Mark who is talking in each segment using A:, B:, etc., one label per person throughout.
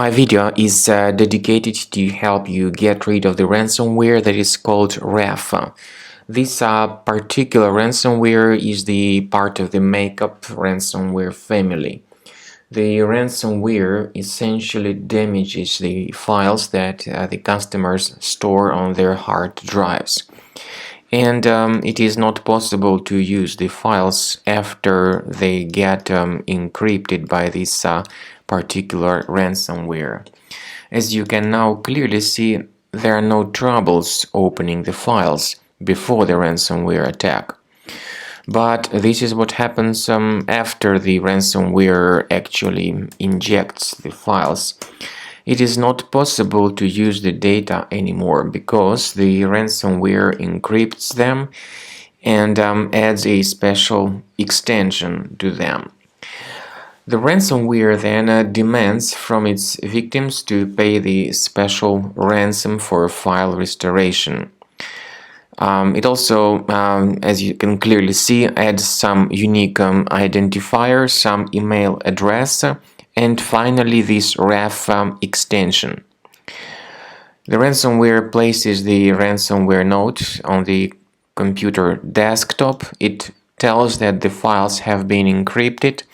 A: My video is dedicated to help you get rid of the ransomware that is called RAF. This particular ransomware is the part of the Makop ransomware family. The ransomware essentially damages the files that the customers store on their hard drives. And it is not possible to use the files after they get encrypted by this particular ransomware. As you can now clearly see, there are no troubles opening the files before the ransomware attack. But this is what happens after the ransomware actually injects the files. It is not possible to use the data anymore because the ransomware encrypts them and adds a special extension to them. The ransomware then demands from its victims to pay the special ransom for file restoration. It also, as you can clearly see, adds some unique identifier, some email address, and finally this RAF extension. The ransomware places the ransomware note on the computer desktop. It tells that the files have been encrypted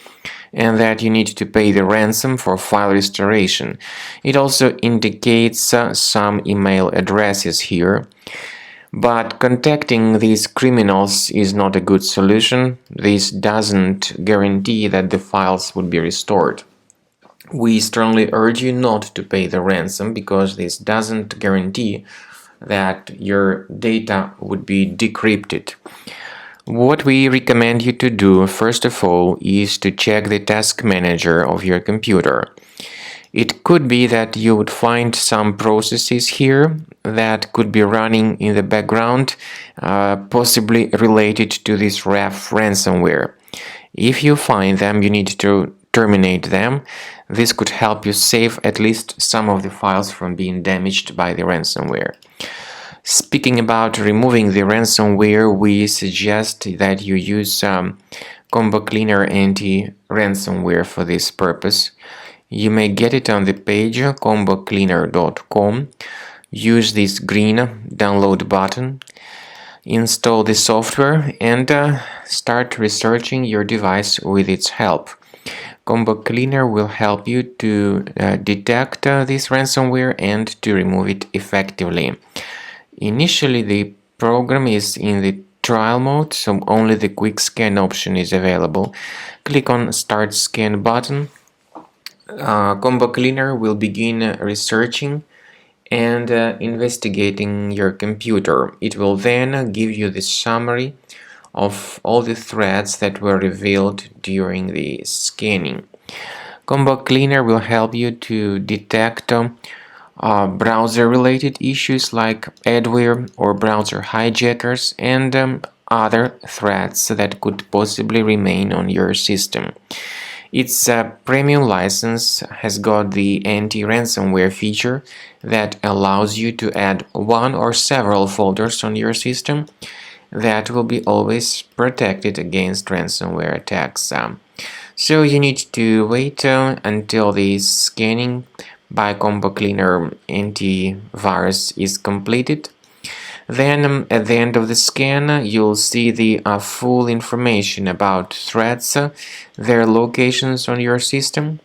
A: and that you need to pay the ransom for file restoration. It also indicates some email addresses here. But contacting these criminals is not a good solution. This doesn't guarantee that the files would be restored. We strongly urge you not to pay the ransom because this doesn't guarantee that your data would be decrypted. What we recommend you to do, first of all, is to check the task manager of your computer. It could be that you would find some processes here that could be running in the background, possibly related to this RAF ransomware. If you find them, you need to terminate them. This could help you save at least some of the files from being damaged by the ransomware. Speaking about removing the ransomware, we suggest that you use Combo Cleaner anti-ransomware for this purpose. You may get it on the page combocleaner.com. Use this green download button, install the software, and start researching your device with its help. Combo Cleaner will help you to detect this ransomware and to remove it effectively. Initially, the program is in the trial mode, so only the quick scan option is available. Click on Start Scan button. Combo Cleaner will begin researching and investigating your computer. It will then give you the summary of all the threats that were revealed during the scanning. Combo Cleaner will help you to detect browser-related issues like adware or browser hijackers and other threats that could possibly remain on your system. Its premium license has got the anti-ransomware feature that allows you to add one or several folders on your system that will be always protected against ransomware attacks. So you need to wait until the scanning by Combo Cleaner antivirus is completed. Then at the end of the scan, you'll see the full information about threats, their locations on your system,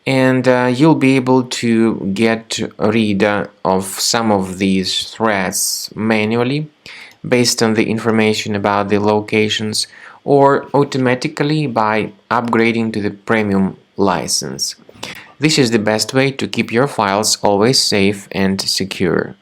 A: and you'll be able to get rid of some of these threats manually based on the information about the locations or automatically by upgrading to the premium license. This is the best way to keep your files always safe and secure.